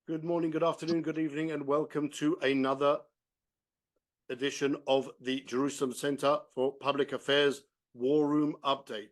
Good morning, good afternoon, good evening, and welcome to another edition of the Jerusalem Center for Public Affairs War Room Update.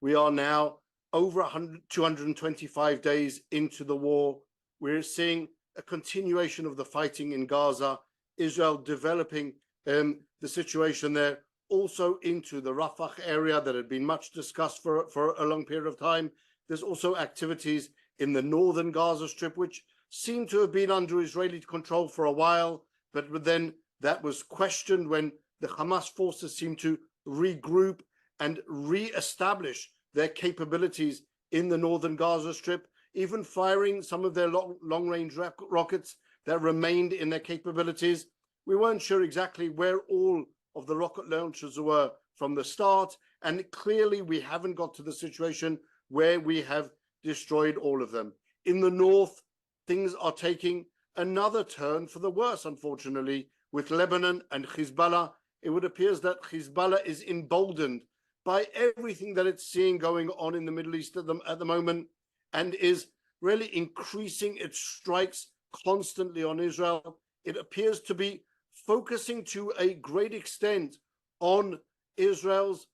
We are now over 225 days into the war. We're seeing a continuation of the fighting in Gaza, Israel developing the situation there, also into the Rafah area that had been much discussed for a long period of time. There's also activities in the northern Gaza Strip, which seemed to have been under Israeli control for a while, but then that was questioned when the Hamas forces seemed to regroup and re-establish their capabilities in the northern Gaza Strip, even firing some of their long-range rockets that remained in their capabilities. We weren't sure exactly where all of the rocket launchers were from the start, and clearly we haven't got to the situation where we have destroyed all of them. In the north, things are taking another turn for the worse, unfortunately, with Lebanon and Hezbollah. It would appear that Hezbollah is emboldened by everything that it's seeing going on in the Middle East at the moment, and is really increasing its strikes constantly on Israel. It appears to be focusing to a great extent on Israel's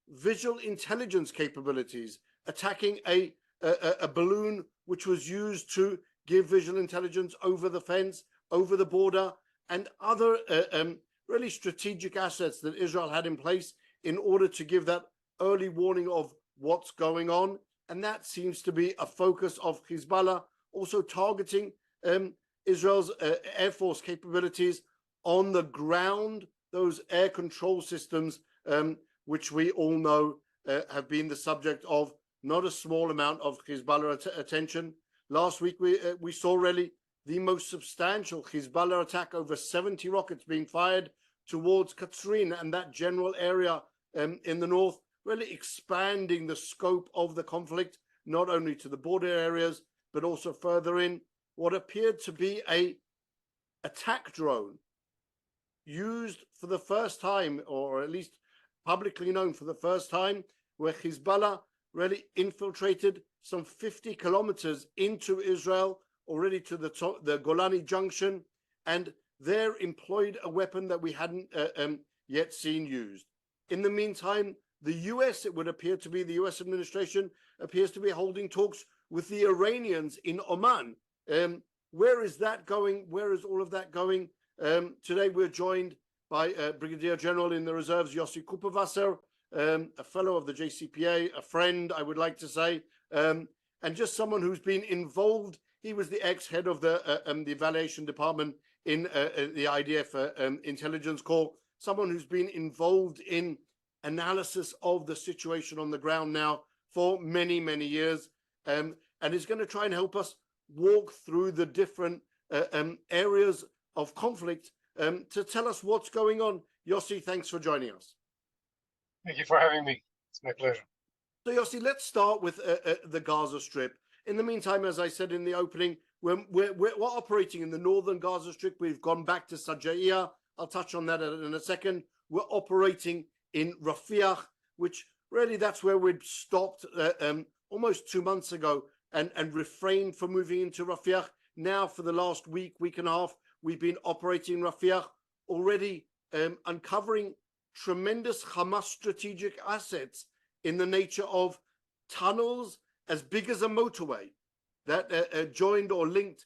visual intelligence capabilities, attacking a balloon which was used to give visual intelligence over the fence, over the border, and other really strategic assets that Israel had in place in order to give that early warning of what's going on. And that seems to be a focus of Hezbollah, also targeting Israel's Air Force capabilities on the ground, those air control systems, which we all know have been the subject of not a small amount of Hezbollah attention. Last week, we saw really the most substantial Hezbollah attack, over 70 rockets being fired towards Katsrin and that general area in the north, really expanding the scope of the conflict, not only to the border areas, but also further in. What appeared to be a attack drone used for the first time, or at least publicly known for the first time, where Hezbollah really infiltrated some 50 kilometers into Israel, already to the Golani Junction, and there employed a weapon that we hadn't yet seen used. In the meantime, the US, it would appear to be, the US administration appears to be holding talks with the Iranians in Oman. Where is that going? Where is all of that going? Today we're joined by Brigadier General in the Reserves, Yossi Kuperwasser, a fellow of the JCPA, a friend, I would like to say, and just someone who's been involved. He was the ex-head of the evaluation department in the IDF intelligence corps, someone who's been involved in analysis of the situation on the ground now for many, many years, and is going to try and help us walk through the different areas of conflict to tell us what's going on. Yossi, thanks for joining us. Thank you for having me. It's my pleasure. So, Yossi, let's start with the Gaza Strip. In the meantime, as I said in the opening, we're operating in the northern Gaza Strip. We've gone back to Judea. I'll touch on that in a second. We're operating in Rafah, which really that's where we'd stopped almost 2 months ago and refrained from moving into Rafah. Now, for the last week and a half, we've been operating Rafah, already uncovering tremendous Hamas strategic assets in the nature of tunnels as big as a motorway that joined or linked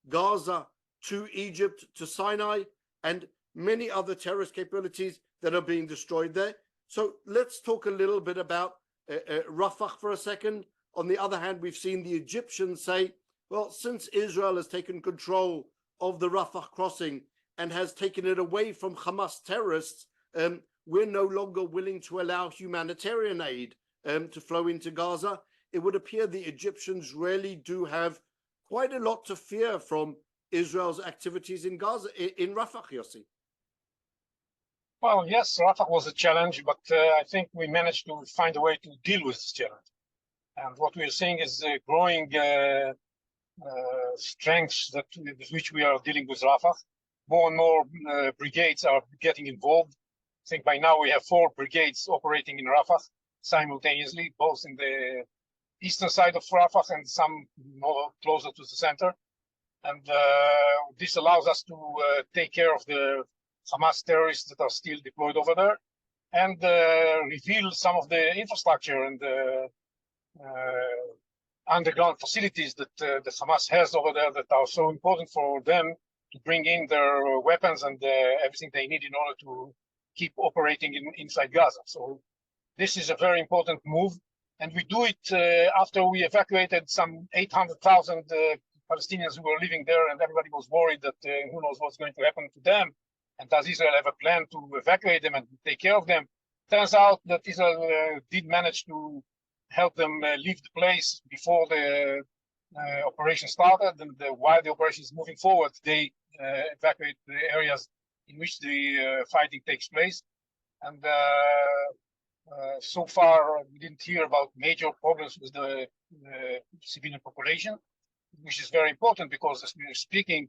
Gaza to Egypt, to Sinai, and many other terrorist capabilities that are being destroyed there. So let's talk a little bit about Rafah for a second. On the other hand, we've seen the Egyptians say, well, since Israel has taken control of the Rafah crossing and has taken it away from Hamas terrorists, we're no longer willing to allow humanitarian aid to flow into Gaza. It would appear the Egyptians really do have quite a lot to fear from Israel's activities in Gaza, in Rafah, Yossi. Well, yes, Rafah was a challenge, but I think we managed to find a way to deal with this challenge. And what we are seeing is growing strengths with which we are dealing with Rafah. More and more brigades are getting involved. I think by now we have 4 brigades operating in Rafah simultaneously, both in the eastern side of Rafah and some more closer to the center. And this allows us to take care of the Hamas terrorists that are still deployed over there and reveal some of the infrastructure and the underground facilities that the Hamas has over there that are so important for them to bring in their weapons and everything they need in order to keep operating inside Gaza. So this is a very important move. And we do it after we evacuated some 800,000 Palestinians who were living there, and everybody was worried that who knows what's going to happen to them. And does Israel have a plan to evacuate them and take care of them? Turns out that Israel did manage to help them leave the place before the operation started. And while the operation is moving forward, they evacuate the areas in which the fighting takes place. And so far, we didn't hear about major problems with the civilian population, which is very important because, as we are speaking,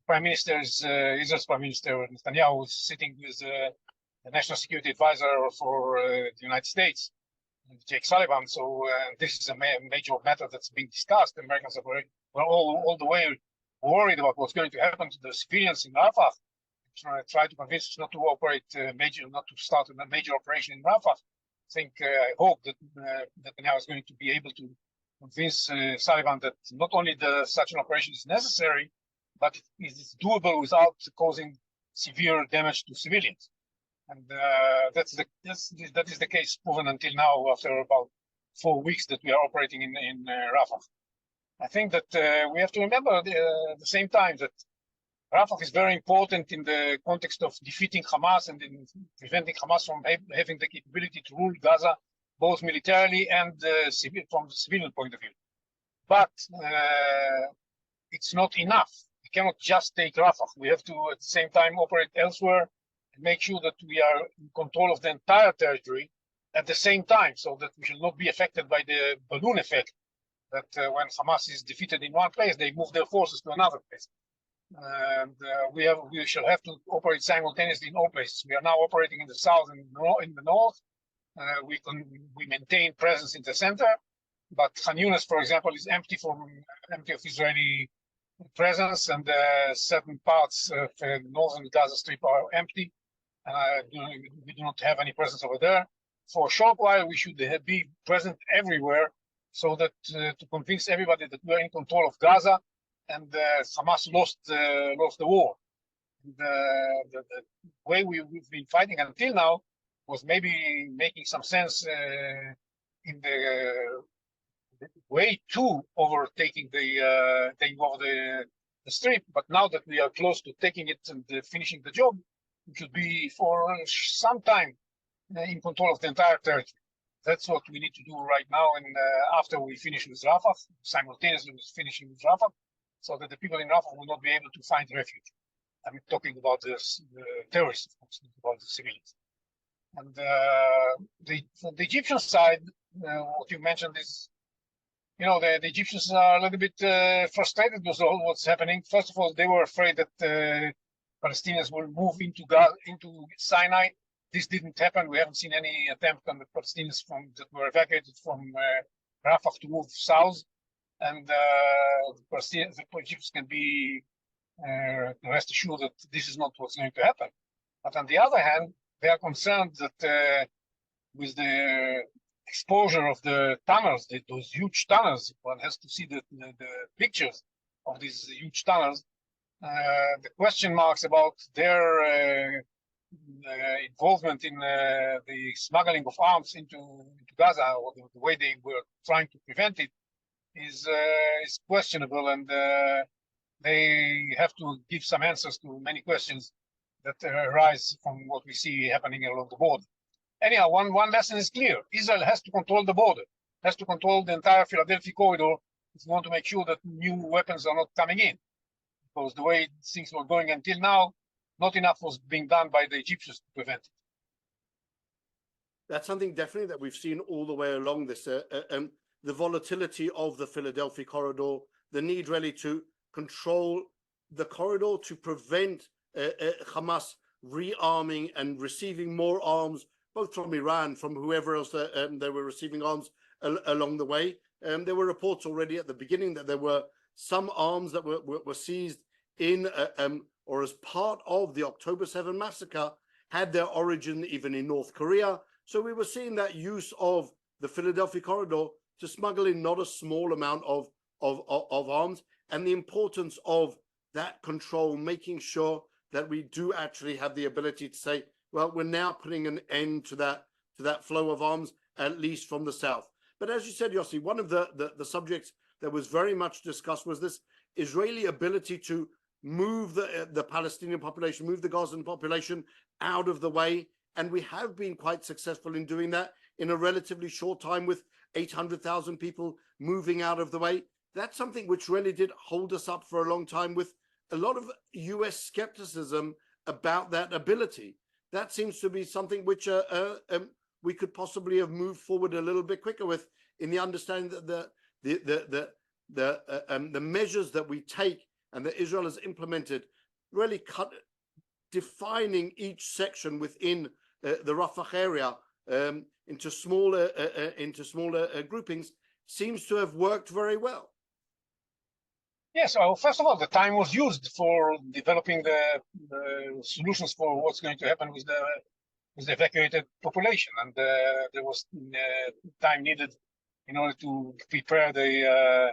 Prime Minister is Israel's Prime Minister Netanyahu is sitting with the National Security Advisor for the United States, Jake Sullivan. So this is a major matter that's being discussed. The Americans were all the way worried about what's going to happen to the civilians in Rafah. Try to convince us not to operate not to start a major operation in Rafah. I hope that Netanyahu is going to be able to convince Sullivan that not only such an operation is necessary, but it is doable without causing severe damage to civilians. And that is the case proven until now after about 4 weeks that we are operating in Rafah. I think that we have to remember at the same time that Rafah is very important in the context of defeating Hamas and in preventing Hamas from having the capability to rule Gaza, both militarily and from the civilian point of view. But it's not enough. We cannot just take Rafah. We have to, at the same time, operate elsewhere and make sure that we are in control of the entire territory at the same time, so that we shall not be affected by the balloon effect, that when Hamas is defeated in one place, they move their forces to another place. And we shall have to operate simultaneously in all places. We are now operating in the south and in the north. We maintain presence in the center, but Khan Yunis, for example, is empty of Israeli presence, and certain parts of the northern Gaza Strip are empty. We do not have any presence over there. For a short while, we should be present everywhere, so that to convince everybody that we are in control of Gaza, and Hamas lost the war. The way we've been fighting until now was maybe making some sense in the way to overtaking taking over the strip. But now that we are close to taking it and finishing the job, we should be for some time in control of the entire territory. That's what we need to do right now. And after we finish with Rafah, simultaneously with finishing with Rafah, so that the people in Rafah will not be able to find refuge. I'm talking about the terrorists, of course, not about the civilians. And from the Egyptian side, what you mentioned is, the Egyptians are a little bit frustrated with all what's happening. First of all, they were afraid that Palestinians will move into Sinai. This didn't happen. We haven't seen any attempt on the Palestinians that were evacuated from Rafah to move south. And the Egyptians can be rest assured that this is not what's going to happen. But on the other hand, they are concerned that with the exposure of the tunnels, those huge tunnels, one has to see the pictures of these huge tunnels, the question marks about their involvement in the smuggling of arms into Gaza, or the way they were trying to prevent it, is questionable, and they have to give some answers to many questions that arise from what we see happening along the border. Anyhow, one lesson is clear. Israel has to control the border, has to control the entire Philadelphia corridor if we want to make sure that new weapons are not coming in. Because the way things were going until now, not enough was being done by the Egyptians to prevent it. That's something definitely that we've seen all the way along this, the volatility of the Philadelphia corridor, the need really to control the corridor to prevent Hamas rearming and receiving more arms, both from Iran, from whoever else they were receiving arms along the way. There were reports already at the beginning that there were some arms that were seized in or as part of the October 7 massacre, had their origin even in North Korea. So we were seeing that use of the Philadelphia corridor to smuggle in not a small amount of arms, and the importance of that control, making sure that we do actually have the ability to say, well, we're now putting an end to that flow of arms, at least from the south. But as you said, Yossi, one of the subjects that was very much discussed was this Israeli ability to move the Palestinian population, move the Gazan population out of the way. And we have been quite successful in doing that in a relatively short time, with 800,000 people moving out of the way. That's something which really did hold us up for a long time, with a lot of US skepticism about that ability. That seems to be something which we could possibly have moved forward a little bit quicker with, in the understanding that the measures that we take and that Israel has implemented really defining each section within the Rafah area into smaller groupings seems to have worked very well. Yes, well, first of all, the time was used for developing the solutions for what's going to happen with the evacuated population, and there was time needed in order to prepare the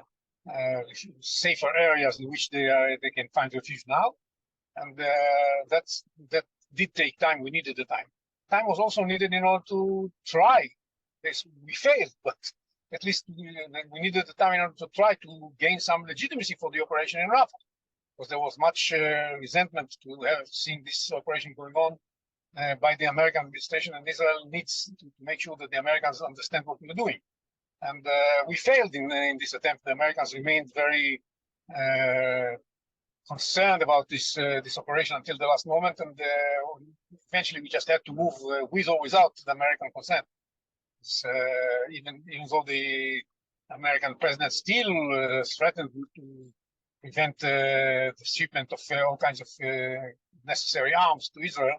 safer areas in which they can find refuge now, and that did take time. We needed the time. Time was also needed in order to try. Yes, we failed, but at least we needed the time in order to try to gain some legitimacy for the operation in Rafah, because there was much resentment to have seen this operation going on by the American administration, and Israel needs to make sure that the Americans understand what we're doing. And we failed in this attempt. The Americans remained very concerned about this operation until the last moment, and eventually we just had to move with or without the American consent. Even though the American president still threatened to prevent the shipment of all kinds of necessary arms to Israel,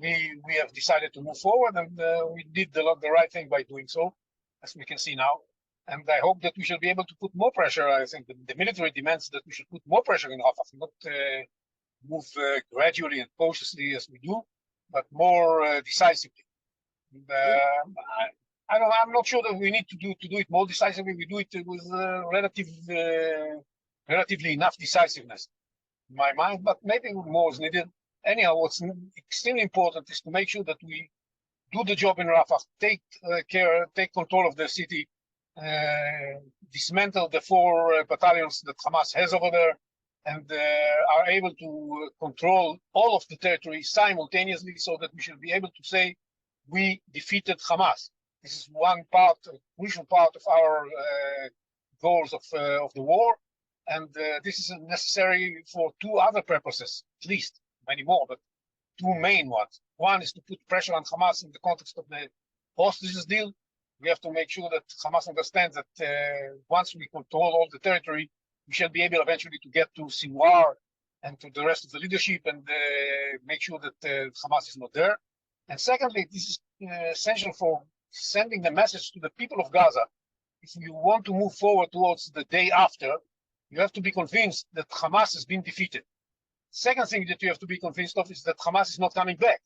we have decided to move forward, and we did the right thing by doing so, as we can see now. And I hope that we shall be able to put more pressure. I think the military demands that we should put more pressure in Rafah, not move gradually and cautiously as we do, but more decisively. And, I'm not sure that we need to do it more decisively. We do it with relatively enough decisiveness, in my mind, but maybe more is needed. Anyhow, what's extremely important is to make sure that we do the job in Rafah, take control of the city, dismantle the 4 battalions that Hamas has over there, and are able to control all of the territory simultaneously, so that we should be able to say we defeated Hamas. This is one part, a crucial part of our goals of the war, and this is necessary for 2 other purposes, at least, many more, but 2 main ones. One is to put pressure on Hamas in the context of the hostages deal. We have to make sure that Hamas understands that once we control all the territory, we shall be able eventually to get to Sinwar and to the rest of the leadership, and make sure that Hamas is not there. And secondly, this is essential for sending the message to the people of Gaza. If you want to move forward towards the day after, you have to be convinced that Hamas has been defeated. Second thing that you have to be convinced of is that Hamas is not coming back.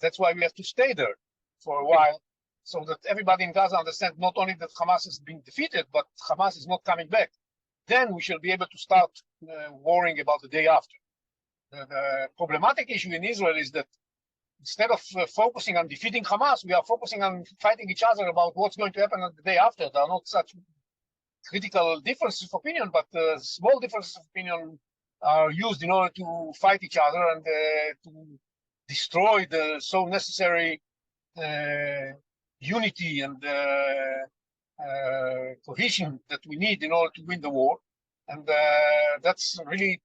That's why we have to stay there for a while, so that everybody in Gaza understands not only that Hamas has been defeated, but Hamas is not coming back. Then we shall be able to start worrying about the day after. The problematic issue in Israel is that instead of focusing on defeating Hamas, we are focusing on fighting each other about what's going to happen on the day after. There are not such critical differences of opinion, but small differences of opinion are used in order to fight each other and to destroy the so necessary unity and cohesion that we need in order to win the war. And that's really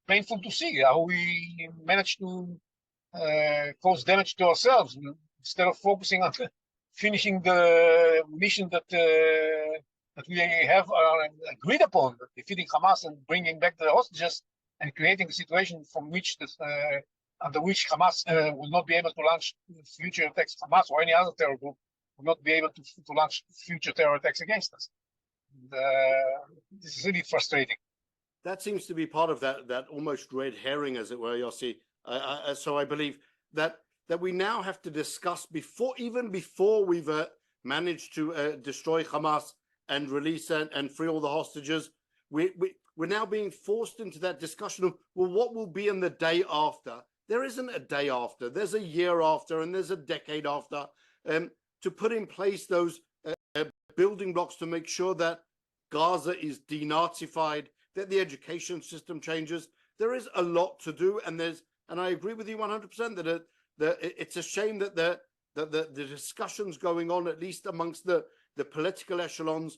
painful to see how we manage to cause damage to ourselves instead of focusing on finishing the mission that we have agreed upon, defeating Hamas and bringing back the hostages, and creating a situation from which under which Hamas will not be able to launch future attacks, Hamas or any other terror group, will not be able to launch future terror attacks against us. And, this is really frustrating. That seems to be part of that almost red herring, as it were, Yossi. So I believe that we now have to discuss even before we've managed to destroy Hamas and release and free all the hostages. We're now being forced into that discussion of, well, what will be in the day after? There isn't a day after. There's a year after, and there's a decade after. To put in place those building blocks to make sure that Gaza is denazified, that the education system changes. There is a lot to do, and I agree with you 100% that it's a shame that the discussions going on, at least amongst the political echelons,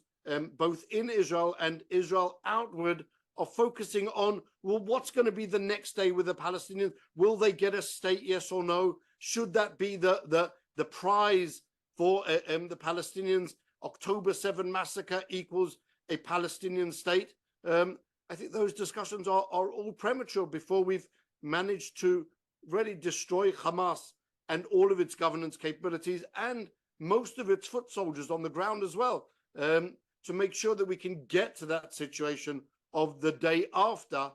both in Israel and Israel outward, are focusing on, well, what's going to be the next day with the Palestinians? Will they get a state, yes or no? Should that be the prize for the Palestinians? October 7 massacre equals a Palestinian state. I think those discussions are all premature before we've managed to really destroy Hamas and all of its governance capabilities and most of its foot soldiers on the ground as well, to make sure that we can get to that situation of the day after,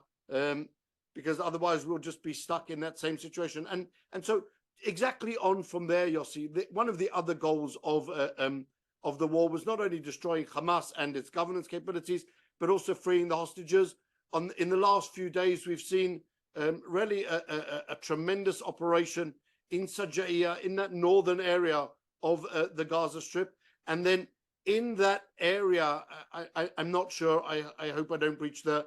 because otherwise we'll just be stuck in that same situation. And so exactly on from there, Yossi, one of the other goals of the war was not only destroying Hamas and its governance capabilities, but also freeing the hostages. In the last few days, we've seen really a tremendous operation in Judea, in that northern area of the Gaza Strip. And then in that area, I'm not sure, I hope I don't breach the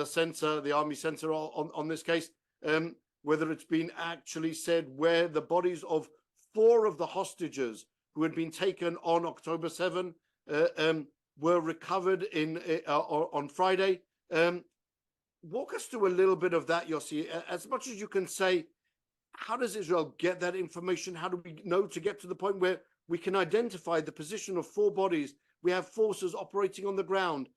censor, the army censor on this case, whether it's been actually said where the bodies of 4 of the hostages who had been taken on October 7 were recovered on Friday. Walk us through a little bit of that, Yossi. As much as you can say, how does Israel get that information? How do we know to get to the point where we can identify the position of 4 bodies? We have forces operating on the ground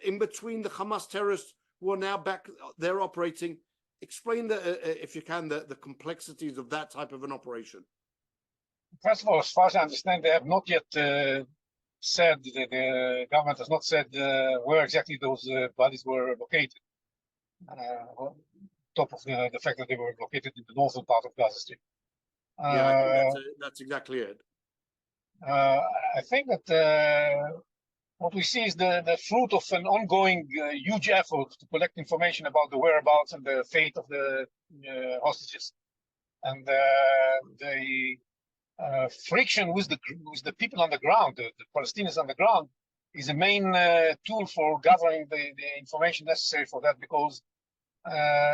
in between the Hamas terrorists who are now back there operating. Explain, if you can, the complexities of that type of an operation. First of all, as far as I understand, they have not yet said, the government has not said where exactly those bodies were located. On top of the fact that they were located in the northern part of Gaza Strip. Yeah, I think that's exactly it. I think that what we see is the fruit of an ongoing huge effort to collect information about the whereabouts and the fate of the hostages. And the friction with the people on the ground, the Palestinians on the ground, is a main tool for gathering the information necessary for that, because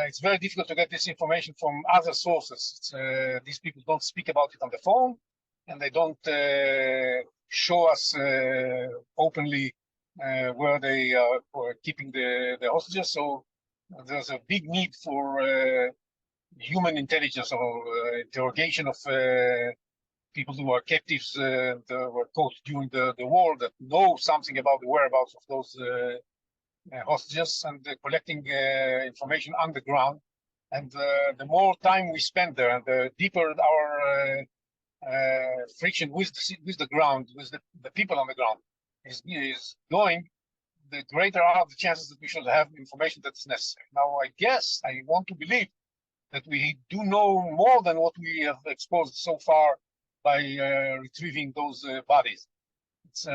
it's very difficult to get this information from other sources. These people don't speak about it on the phone, and they don't show us openly where they are keeping the hostages. So there's a big need for human intelligence or interrogation of people who are captives and were caught during the war, that know something about the whereabouts of those hostages, and collecting information on the ground. And the more time we spend there, and the deeper our friction with the ground, with the people on the ground is going, the greater are the chances that we should have information that's necessary. Now, I guess, I want to believe that we do know more than what we have exposed so far by retrieving those bodies. It's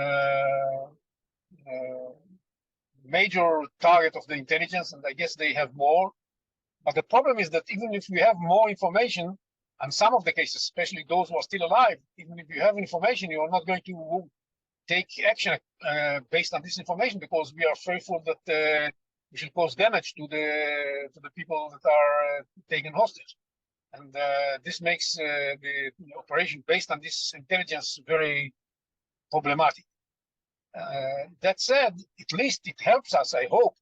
major target of the intelligence, and I guess they have more. But the problem is that even if we have more information, and some of the cases, especially those who are still alive, even if you have information, you are not going to take action based on this information, because we are fearful that we should cause damage to the people that are taken hostage. And this makes the operation based on this intelligence very problematic. That said, at least it helps us, I hope,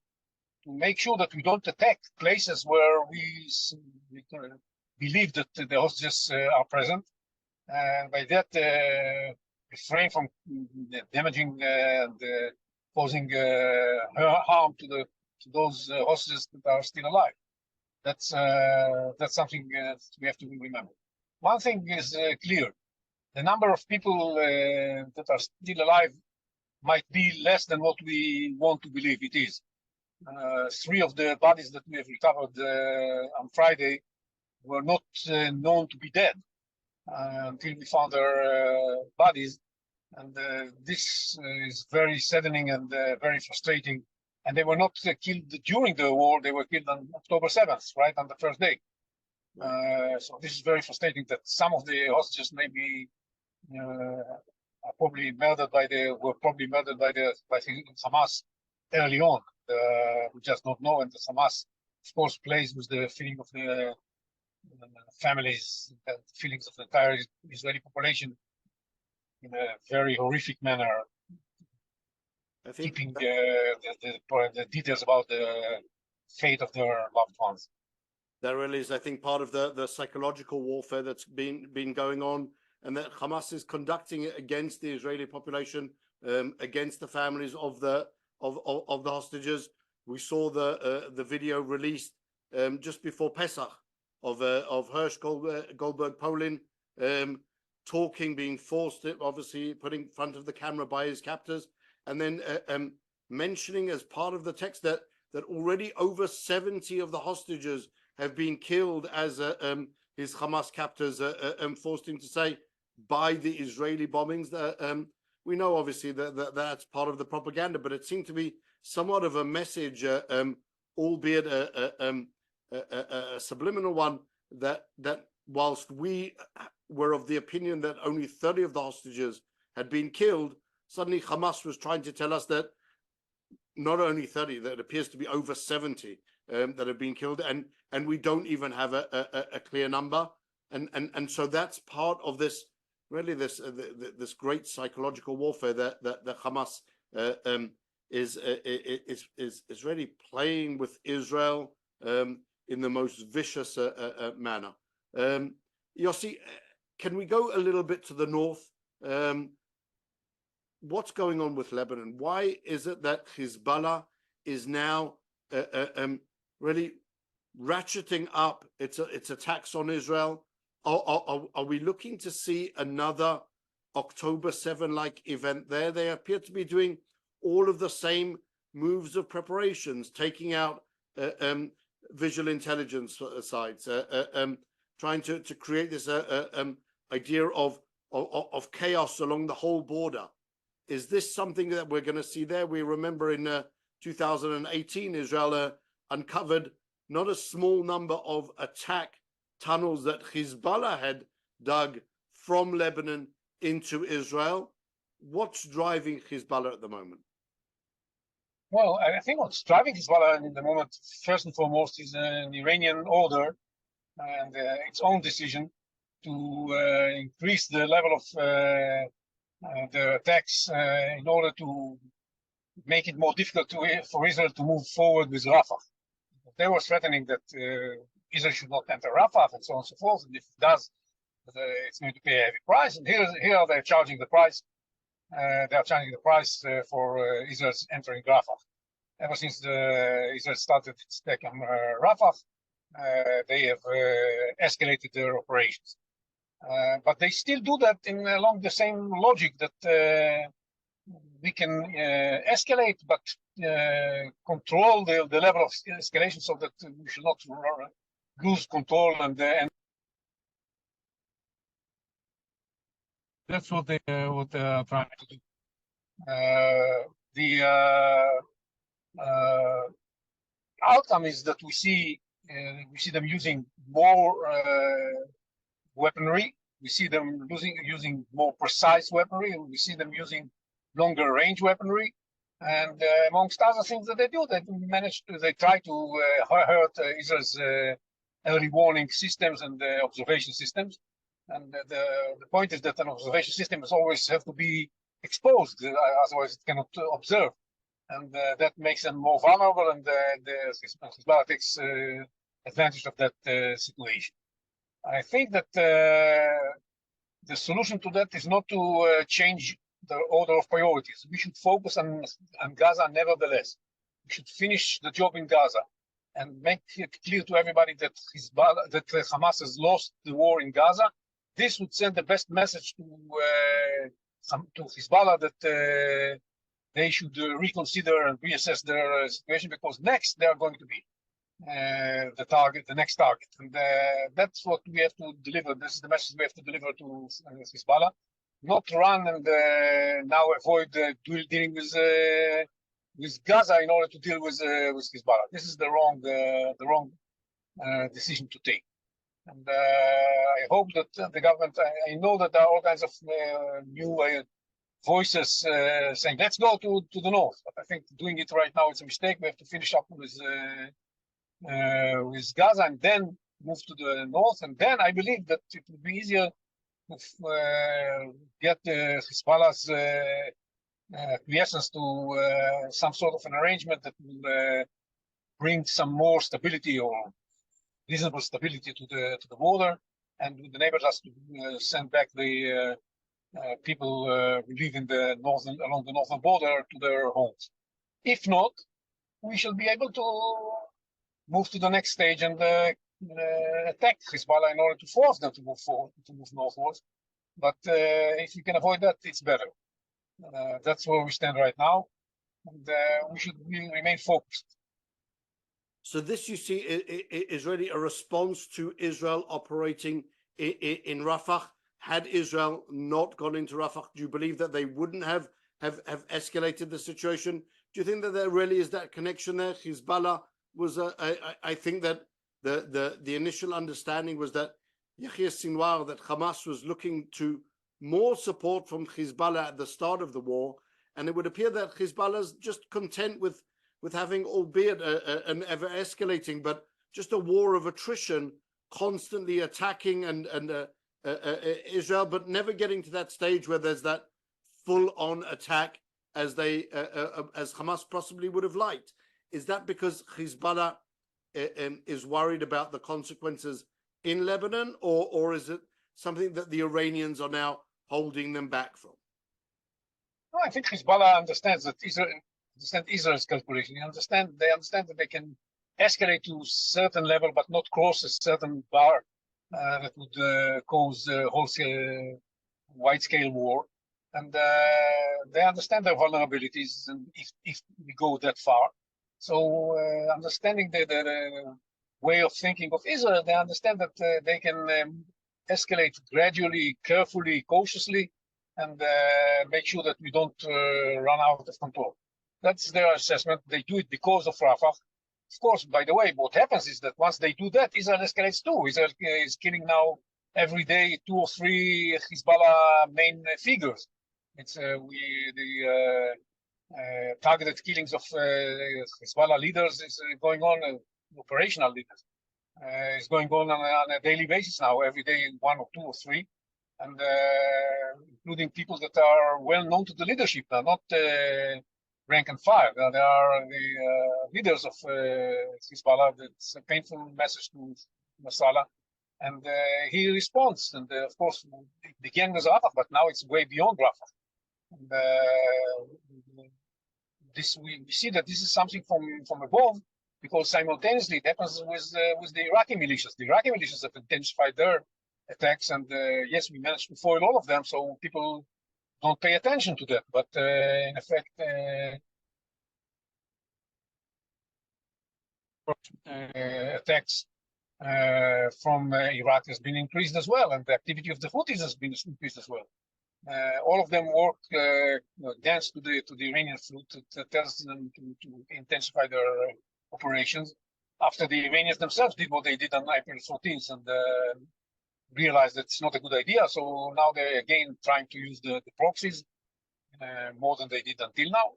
to make sure that we don't attack places where we believe that the hostages are present. And by that, refrain from damaging and causing harm to those hostages that are still alive. That's something we have to remember. One thing is clear. the number of people that are still alive might be less than what we want to believe it is. 3 of the bodies that we have recovered on Friday were not known to be dead until we found their bodies. And this is very saddening and very frustrating. And they were not killed during the war, they were killed on October 7th, right, on the first day. So this is very frustrating that some of the hostages may be were probably murdered by the Hamas early on. We just don't know, and the Hamas, of course, plays with the feeling of the families, and feelings of the entire Israeli population in a very horrific manner, I think keeping the details about the fate of their loved ones. That really is, I think, part of the psychological warfare that's been going on, and that Hamas is conducting it against the Israeli population, against the families of the hostages. We saw the video released just before Pesach of Hirsch Goldberg Polin talking, being forced, obviously put in front of the camera by his captors, and then mentioning as part of the text that already over 70 of the hostages have been killed, as his Hamas captors forced him to say, by the Israeli bombings. We know obviously that that's part of the propaganda, but it seemed to be somewhat of a message, albeit a subliminal one, that whilst we were of the opinion that only 30 of the hostages had been killed, suddenly Hamas was trying to tell us that not only 30, that it appears to be over 70 that have been killed, and we don't even have a clear number, and so that's part of this, really, this great psychological warfare that Hamas is really playing with Israel in the most vicious manner. Yossi, can we go a little bit to the north? What's going on with Lebanon? Why is it that Hezbollah is now really ratcheting up its attacks on Israel? Are we looking to see another October 7-like event there? They appear to be doing all of the same moves of preparations, taking out visual intelligence sites, trying to create this idea of chaos along the whole border. Is this something that we're going to see there? We remember in 2018, Israel uncovered not a small number of attack tunnels that Hezbollah had dug from Lebanon into Israel. What's driving Hezbollah at the moment? Well, I think what's driving Hezbollah in the moment, first and foremost, is an Iranian order and its own decision to increase the level of the attacks in order to make it more difficult for Israel to move forward with Rafah. They were threatening that Israel should not enter Rafah and so on and so forth, and if it does, it's going to pay a heavy price. And here they're charging the price. They are charging the price for Israel's entering Rafah. Ever since Israel started its attack on Rafah, they have escalated their operations. But they still do that along the same logic that we can escalate, but control the level of escalation so that we should not lose control. And that's what they are trying to do. The outcome is that we see them using more weaponry. We see them using more precise weaponry. We see them using longer range weaponry, and amongst other things that they do, they try to hurt Israel's early warning systems and observation systems. And the point is that an observation system must always have to be exposed, otherwise it cannot observe, and that makes them more vulnerable. And the Hezbollah takes advantage of that situation. I think that the solution to that is not to change the order of priorities. We should focus on Gaza nevertheless. We should finish the job in Gaza and make it clear to everybody that Hamas has lost the war in Gaza, this would send the best message to Hezbollah that they should reconsider and reassess their situation, because next they are going to be the next target, and that's what we have to deliver. This is the message we have to deliver to Hezbollah, not run and now avoid dealing with Gaza in order to deal with Hezbollah. This is the wrong decision to take. And I hope that the government, I know that there are all kinds of new voices saying, let's go to the north. But I think doing it right now, it's a mistake. We have to finish up with Gaza and then move to the north. And then I believe that it will be easier to get Hezbollah's acquiescence to some sort of an arrangement that will bring some more stability or reasonable stability to the border, and would enable us to send back the people who live in the along the northern border to their homes. If not, we shall be able to move to the next stage and attack Hezbollah in order to force them to move forward, to move northwards. But if we can avoid that, it's better. That's where we stand right now, and we should remain focused. So this, you see, is really a response to Israel operating in Rafah. Had Israel not gone into Rafah, do you believe that they wouldn't have escalated the situation? Do you think that there really is that connection there? Hezbollah was, I think that the initial understanding was that Yahya Sinwar, that Hamas was looking to more support from Hezbollah at the start of the war, and it would appear that Hezbollah is just content with having, albeit an ever escalating, but just a war of attrition, constantly attacking and Israel, but never getting to that stage where there's that full-on attack as as Hamas possibly would have liked. Is that because Hezbollah is worried about the consequences in Lebanon, or is it something that the Iranians are now holding them back from? No, I think Hezbollah understands that Israel's calculation. They understand that they can escalate to a certain level, but not cross a certain bar that would cause wholesale, wide-scale war. And they understand their vulnerabilities, and if we go that far. So understanding the way of thinking of Israel, they understand that they can escalate gradually, carefully, cautiously, and make sure that we don't run out of control. That's their assessment. They do it because of Rafah. Of course, by the way, what happens is that once they do that, Israel escalates too. Israel is killing now every day 2 or 3 Hezbollah main figures. It's targeted killings of Hezbollah leaders is going on, operational leaders. Is going on a daily basis now, every day 1 or 2 or 3, and including people that are well known to the leadership, now, not rank and file. They are the leaders of Hezbollah. That's a painful message to Nasrallah, and he responds. And of course, it began with Rafah, but now it's way beyond Rafah. And, we see that this is something from above, because simultaneously it happens with the Iraqi militias. The Iraqi militias have intensified their attacks, and yes, we managed to foil all of them. So people don't pay attention to that, but in effect, attacks from Iraq has been increased as well, and the activity of the Houthis has been increased as well. All of them work dance to the Iranian flute that tells them to intensify their operations. After the Iranians themselves did what they did on April 14th and realized that it's not a good idea, so now they're again trying to use the proxies more than they did until now.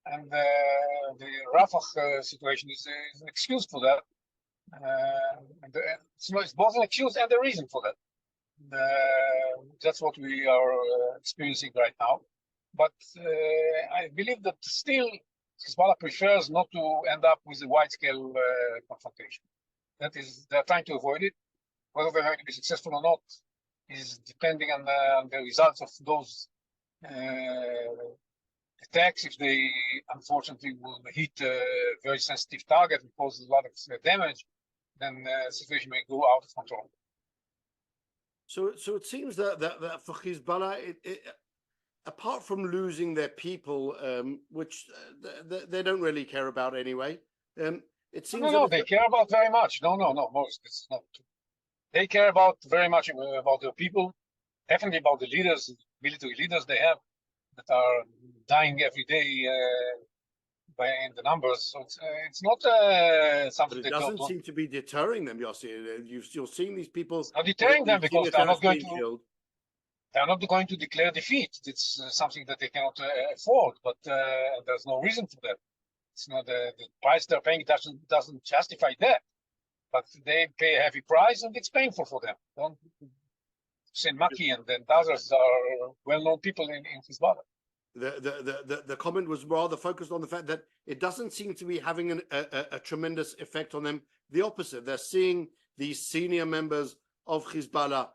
And the Rafah situation is an excuse for that. It's both an excuse and a reason for that. That's what we are experiencing right now. But I believe that still Hezbollah prefers not to end up with a wide-scale confrontation. That is, they're trying to avoid it. Whether they're going to be successful or not is depending on the results of those attacks. If they unfortunately will hit a very sensitive target and cause a lot of damage, then the situation may go out of control. So it seems that for Hezbollah, apart from losing their people, which they don't really care about anyway, it seems No, they care about very much. No, Maurice, this is not true. They care about very much about their people, definitely about the leaders, military leaders they have that are dying every day by in the numbers. So it's not something but it that doesn't seem to be deterring them, Yossi. You're seeing these people. It's not deterring them because they're not going to. Killed. They're not going to declare defeat. It's something that they cannot afford. But there's no reason for that. It's not the price they're paying doesn't justify that. But they pay a heavy price, and it's painful for them. Don't Hussein Maki and others are well-known people in Hezbollah. The comment was rather focused on the fact that it doesn't seem to be having a tremendous effect on them. The opposite. They're seeing these senior members of Hezbollah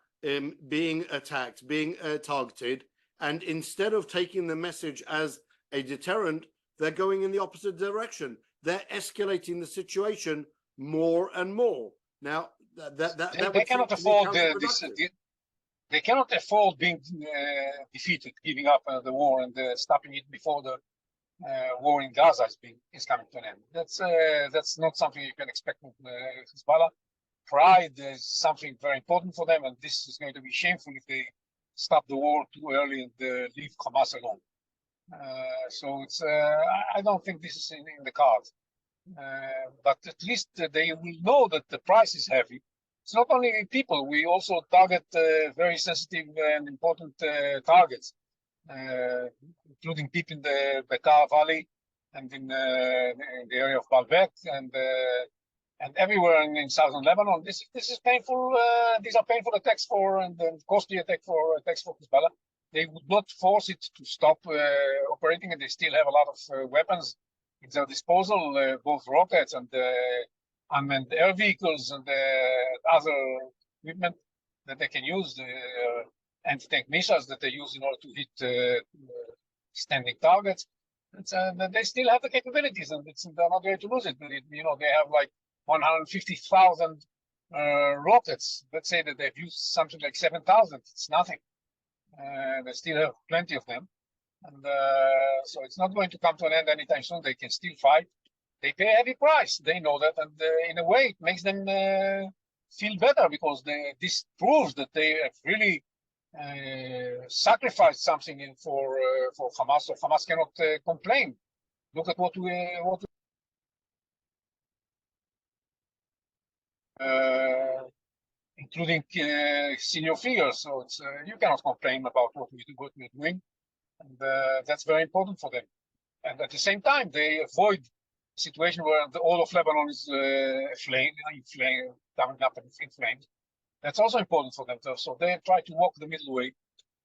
being attacked, being targeted, and instead of taking the message as a deterrent, they're going in the opposite direction. They're escalating the situation more and more. Now, they cannot afford this. They cannot afford being defeated, giving up the war and stopping it before the war in Gaza is coming to an end. That's not something you can expect from Hezbollah. Pride is something very important for them, and this is going to be shameful if they stop the war too early and leave Hamas alone. So it's I don't think this is in the cards. But at least they will know that the price is heavy. It's not only people, we also target very sensitive and important targets, including people in the Bekaa Valley and in the area of Baalbek and everywhere in southern Lebanon. This is painful. These are painful attacks and costly attacks for Hezbollah. They would not force it to stop operating, and they still have a lot of weapons at their disposal, both rockets and unmanned air vehicles and other equipment that they can use, anti-tank missiles that they use in order to hit standing targets. They still have the capabilities, and they're not going to lose it. But they have like 150,000 rockets. Let's say that they've used something like 7,000. It's nothing. They still have plenty of them. And so it's not going to come to an end anytime soon. They can still fight. They pay a heavy price. They know that, and in a way, it makes them feel better because this proves that they have really sacrificed something for Hamas. So Hamas cannot complain. Look at what including senior figures. So it's you cannot complain about what we're doing, and that's very important for them. And at the same time, they avoid situation where all of Lebanon is coming up in flames. That's also important for them. So they try to walk the middle way,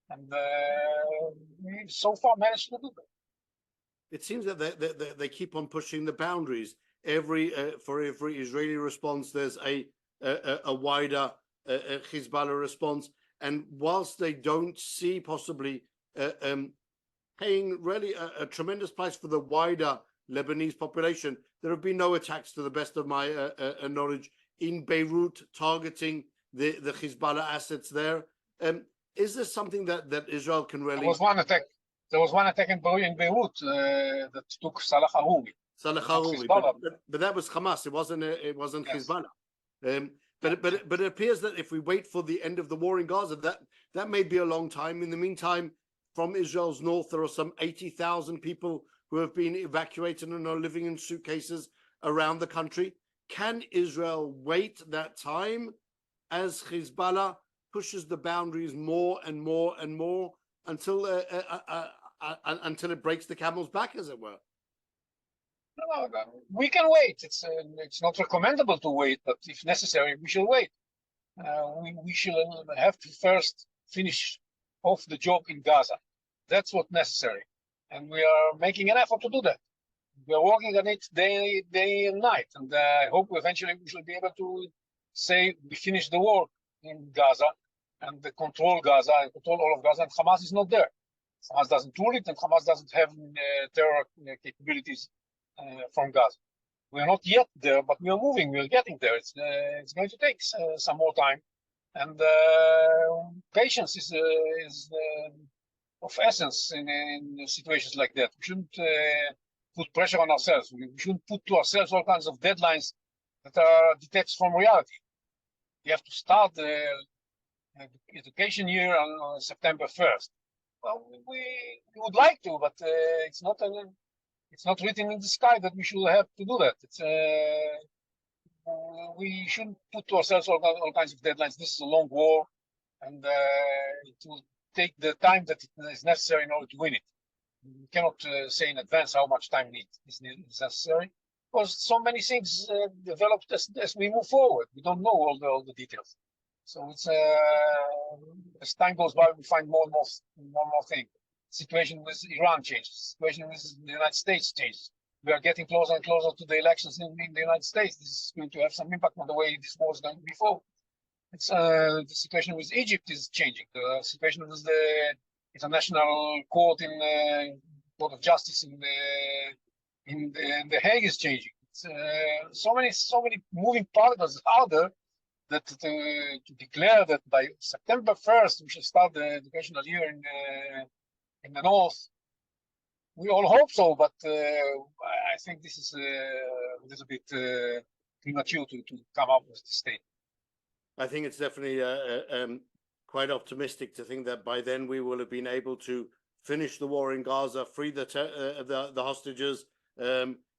and we so far managed to do that. It seems that they keep on pushing the boundaries. For every Israeli response, there's a wider Hezbollah response, and whilst they don't see possibly paying really a tremendous price for the wider Lebanese population, there have been no attacks, to the best of my knowledge, in Beirut targeting the Hezbollah assets there. Is this something that Israel can really? There was one attack. There was one attack in Beirut that took Salah Harouri. But that was Hamas. It wasn't yes. Hezbollah. But it appears that if we wait for the end of the war in Gaza, that may be a long time. In the meantime, from Israel's north, there are some 80,000 people who have been evacuated and are living in suitcases around the country. Can Israel wait that time as Hezbollah pushes the boundaries more and more and more until it breaks the camel's back, as it were? No, we can wait. It's not recommendable to wait, but if necessary, we shall wait. We shall have to first finish off the job in Gaza. That's what's necessary. And we are making an effort to do that. We are working on it day and night. And I hope eventually we shall be able to say we finished the war in Gaza and control Gaza and control all of Gaza. And Hamas is not there. Hamas doesn't rule it, and Hamas doesn't have terror capabilities from Gaza. We are not yet there, but we are moving. We are getting there. It's going to take some more time. And patience is of essence in situations like that. We shouldn't put pressure on ourselves. We shouldn't put to ourselves all kinds of deadlines that are detached from reality. We have to start the education year on September 1st. Well, we would like to, but it's not written in the sky that we should have to do that. We shouldn't put to ourselves all kinds of deadlines. This is a long war, and it will take the time that is necessary in order to win it. We cannot say in advance how much time is necessary, because so many things developed as we move forward. We don't know all the details. So it's as time goes by, we find more and more things. Situation with Iran changes. Situation with the United States changes. We are getting closer and closer to the elections in the United States. This is going to have some impact on the way this war is going to be fought. It's the situation with Egypt is changing. The situation with the International Court in Court of Justice in the Hague is changing. It's, so many moving parts out there that to declare that by September 1st we should start the educational year in the north. We all hope so, but I think this is a little bit premature to come up with this statement. I think it's definitely quite optimistic to think that by then we will have been able to finish the war in Gaza, free the hostages,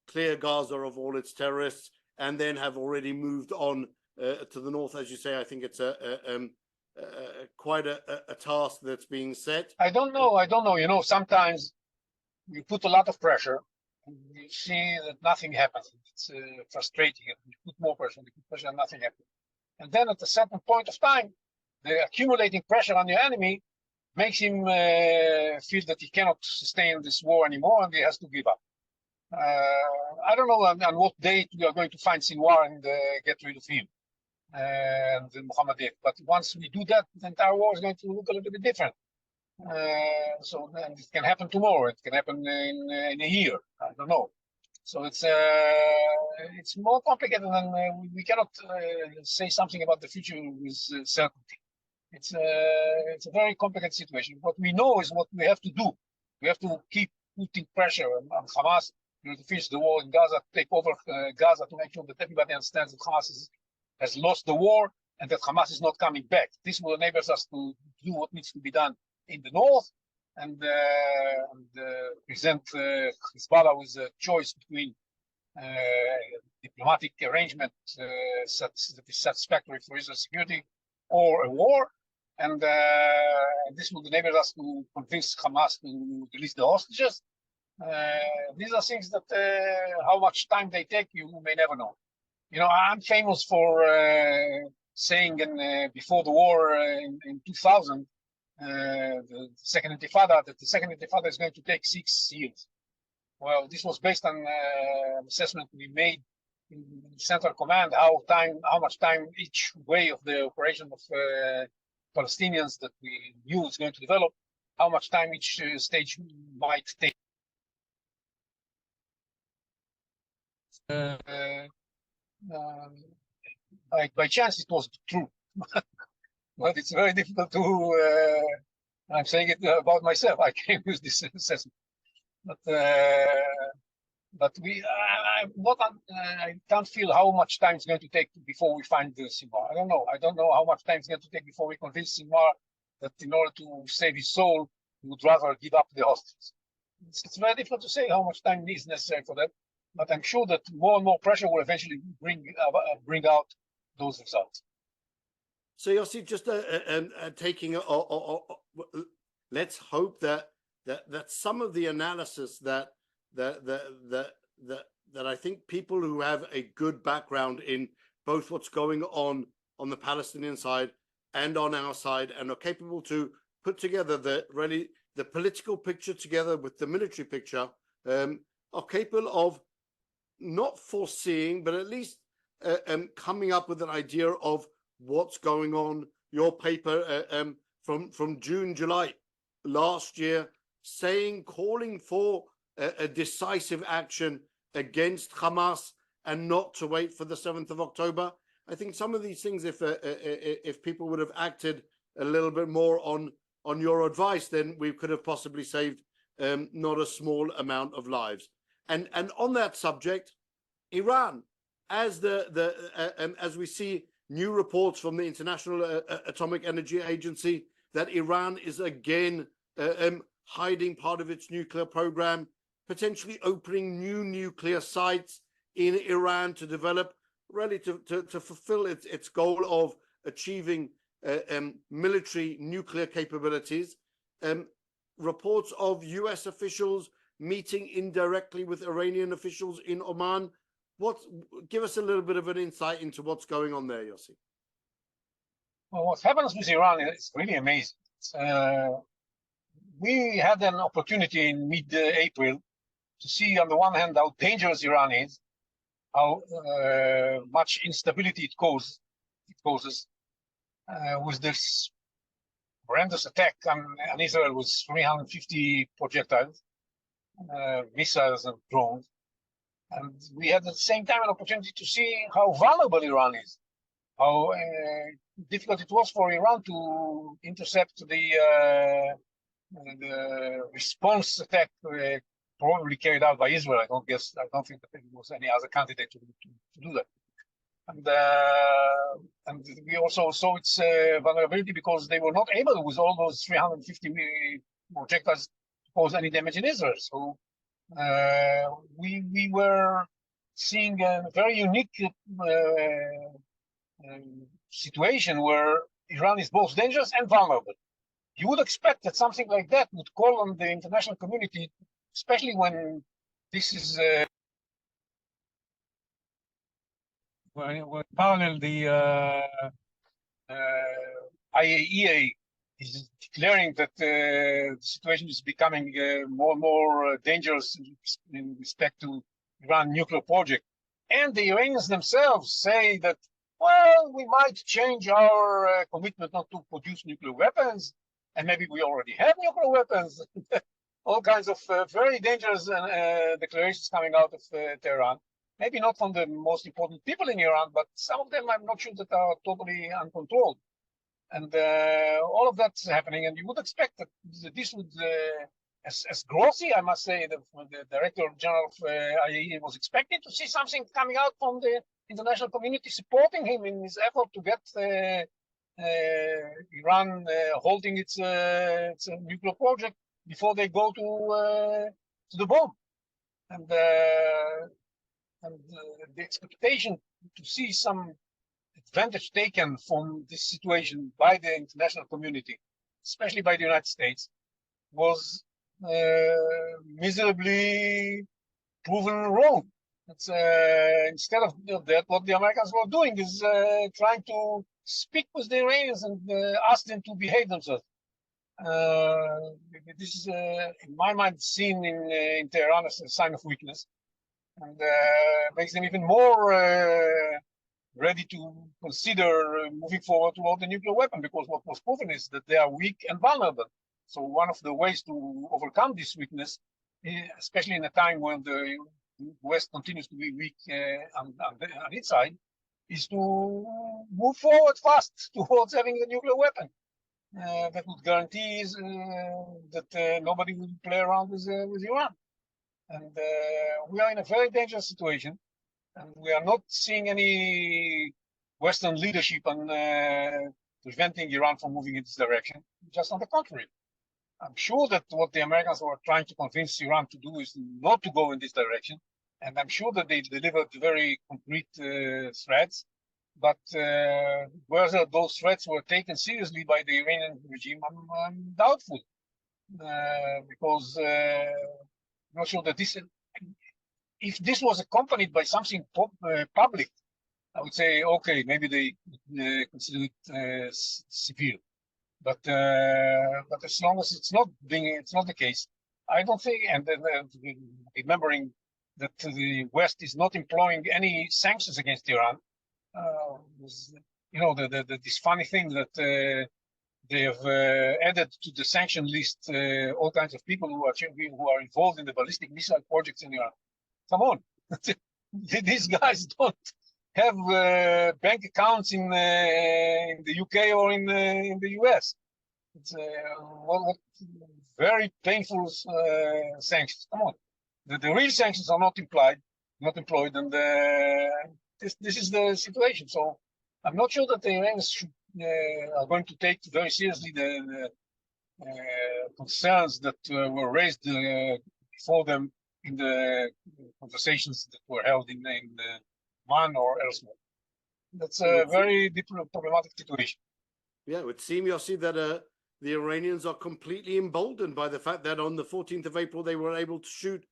clear Gaza of all its terrorists, and then have already moved on to the north. As you say, I think it's quite a task that's being set. I don't know. You know, sometimes you put a lot of pressure and you see that nothing happens. It's frustrating. You put more pressure, and nothing happens. And then at a certain point of time, the accumulating pressure on your enemy makes him feel that he cannot sustain this war anymore and he has to give up. I don't know on what date we are going to find Sinwar and get rid of him and Mohammed, but once we do that, the entire war is going to look a little bit different. So then it can happen tomorrow. It can happen in a year. I don't know. So it's more complicated than we cannot say something about the future with certainty. It's a very complicated situation. What we know is what we have to do. We have to keep putting pressure on Hamas to finish the war in Gaza, take over Gaza, to make sure that everybody understands that Hamas has lost the war and that Hamas is not coming back. This will enable us to do what needs to be done in the north and present Hezbollah with a choice between diplomatic arrangement that is satisfactory for Israel's security or a war. And this will enable us to convince Hamas to release the hostages. These are things that how much time they take, you may never know. You know, I'm famous for saying before the war in 2000, the second intifada, that the second intifada is going to take 6 years. Well, this was based on an assessment we made in Central Command, how much time each way of the operation of Palestinians that we knew was going to develop, how much time each stage might take. By chance, it was true, but it's very difficult to. I'm saying it about myself. I can't use this assessment, but I can't feel how much time it's going to take before we find the Sinwar. I don't know. I don't know how much time it's going to take before we convince Sinwar that in order to save his soul, he would rather give up the hostages. It's very difficult to say how much time is necessary for that, but I'm sure that more and more pressure will eventually bring out those results. So Yossi, just taking let's hope that some of the analysis that I think people who have a good background in both what's going on the Palestinian side and on our side, and are capable to put together the political picture together with the military picture, are capable of not foreseeing, but at least coming up with an idea of what's going on. Your paper from June, July last year, calling for a decisive action against Hamas and not to wait for the 7th of October. I think some of these things, if people would have acted a little bit more on your advice, then we could have possibly saved not a small amount of lives. And on that subject, Iran, as as we see new reports from the International Atomic Energy Agency that Iran is again hiding part of its nuclear program, potentially opening new nuclear sites in Iran to develop, really to fulfill its goal of achieving military nuclear capabilities. Reports of US officials meeting indirectly with Iranian officials in Oman. Give us a little bit of an insight into what's going on there, Yossi. Well, what happens with Iran is really amazing. We had an opportunity in mid-April to see, on the one hand, how dangerous Iran is, how much instability it causes with this horrendous attack on Israel with 350 projectiles, missiles and drones. And we had at the same time an opportunity to see how vulnerable Iran is, how difficult it was for Iran to intercept the response attack probably carried out by Israel. I don't think that there was any other candidate to do that. And we also saw its vulnerability because they were not able, with all those 350 projectiles, to cause any damage in Israel. So we were seeing a very unique situation where Iran is both dangerous and vulnerable. You would expect that something like that would call on the international community, especially when this is when parallel the IAEA is declaring that the situation is becoming more and more dangerous in respect to Iran nuclear project. And the Iranians themselves say that, well, we might change our commitment not to produce nuclear weapons, and maybe we already have nuclear weapons. All kinds of very dangerous declarations coming out of Tehran. Maybe not from the most important people in Iran, but some of them I'm not sure that are totally uncontrolled. And all of that's happening, and you would expect that this would, as Grossi, I must say, the Director General of IAEA was expecting to see something coming out from the international community supporting him in his effort to get Iran holding its nuclear project before they go to the bomb. And the expectation to see some advantage taken from this situation by the international community, especially by the United States, was miserably proven wrong. It's, instead of that, what the Americans were doing is trying to speak with the Iranians and ask them to behave themselves. This is, in my mind, seen in Tehran as a sign of weakness, and makes them even more ready to consider moving forward toward the nuclear weapon, because what was proven is that they are weak and vulnerable. So one of the ways to overcome this weakness, especially in a time when the West continues to be weak on its side, is to move forward fast towards having a nuclear weapon. That would guarantee that nobody would play around with Iran. And we are in a very dangerous situation, and we are not seeing any Western leadership on preventing Iran from moving in this direction. Just on the contrary. I'm sure that what the Americans were trying to convince Iran to do is not to go in this direction. And I'm sure that they delivered very concrete threats. But whether those threats were taken seriously by the Iranian regime, I'm doubtful. Because I'm not sure that this, if this was accompanied by something public, I would say, okay, maybe they consider it severe. But as long as it's not the case, I don't think. And remembering that the West is not employing any sanctions against Iran, you know, this funny thing that they have added to the sanction list all kinds of people who are involved in the ballistic missile projects in Iran. Come on, these guys don't have bank accounts in the UK or in the US. It's very painful sanctions. Come on, the real sanctions are not employed, and this is the situation. So I'm not sure that the Iranians are going to take very seriously the concerns that were raised before them in the conversations that were held in Man or elsewhere. That's a very problematic situation. Yeah, it would seem, Yossi, that the Iranians are completely emboldened by the fact that on the 14th of April, they were able to shoot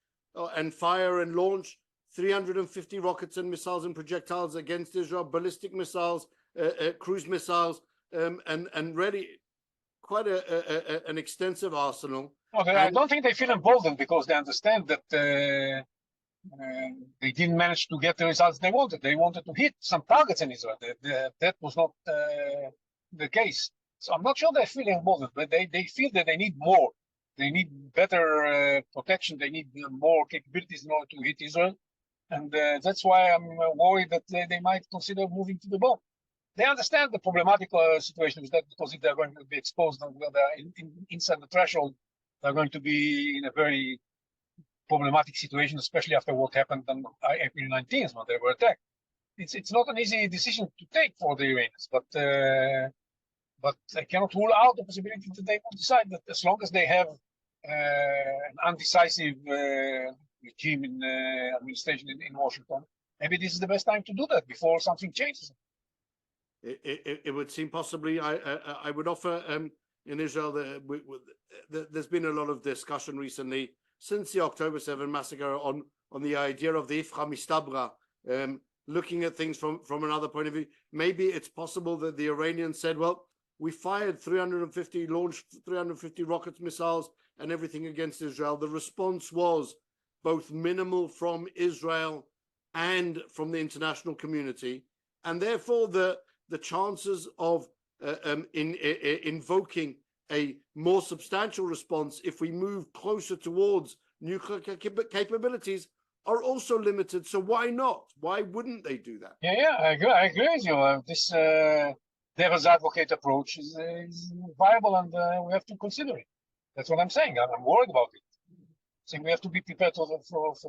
and fire and launch 350 rockets and missiles and projectiles against Israel, ballistic missiles, cruise missiles, and really quite an extensive arsenal. Okay, I don't think they feel emboldened because they understand that they didn't manage to get the results they wanted. They wanted to hit some targets in Israel. That was not the case. So I'm not sure they feel emboldened, but they feel that they need more. They need better protection. They need more capabilities in order to hit Israel. And that's why I'm worried that they might consider moving to the bomb. They understand the problematic situation with that, because if they're going to be exposed and they're inside the threshold, they're going to be in a very problematic situation, especially after what happened on April 19th when they were attacked. It's not an easy decision to take for the Iranians, but I cannot rule out the possibility that they will decide that as long as they have an undecisive regime in administration in Washington, maybe this is the best time to do that before something changes. It would seem possibly. I would offer in Israel there's been a lot of discussion recently since the October 7 massacre on the idea of the Ifra Mistabra, looking at things from another point of view. Maybe it's possible that the Iranians said, well, we fired 350, launched 350 rockets, missiles, and everything against Israel. The response was both minimal from Israel and from the international community, and therefore the chances of invoking a more substantial response if we move closer towards nuclear capabilities are also limited. So why not? Why wouldn't they do that? Yeah, I agree with you. This devil's advocate approach is viable, and we have to consider it. That's what I'm saying. I'm worried about it. So we have to be prepared for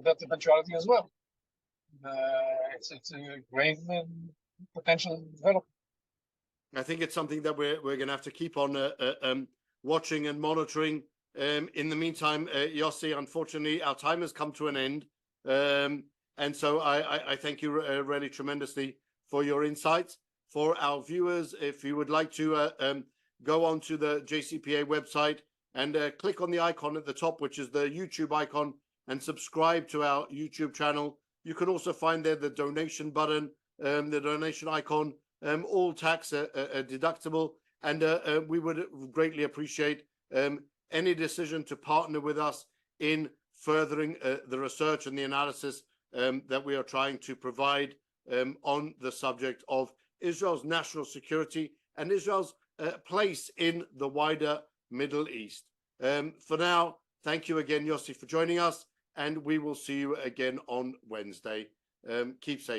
that eventuality as well. It's a grave potential development. I think it's something that we're going to have to keep on watching and monitoring. In the meantime, Yossi, unfortunately, our time has come to an end. And so I thank you really tremendously for your insights. For our viewers, if you would like to go on to the JCPA website and click on the icon at the top, which is the YouTube icon, and subscribe to our YouTube channel. You can also find there the donation button, the donation icon, all tax deductible. And we would greatly appreciate any decision to partner with us in furthering the research and the analysis that we are trying to provide on the subject of Israel's national security and Israel's place in the wider Middle East. For now, thank you again, Yossi, for joining us, and we will see you again on Wednesday. Keep safe.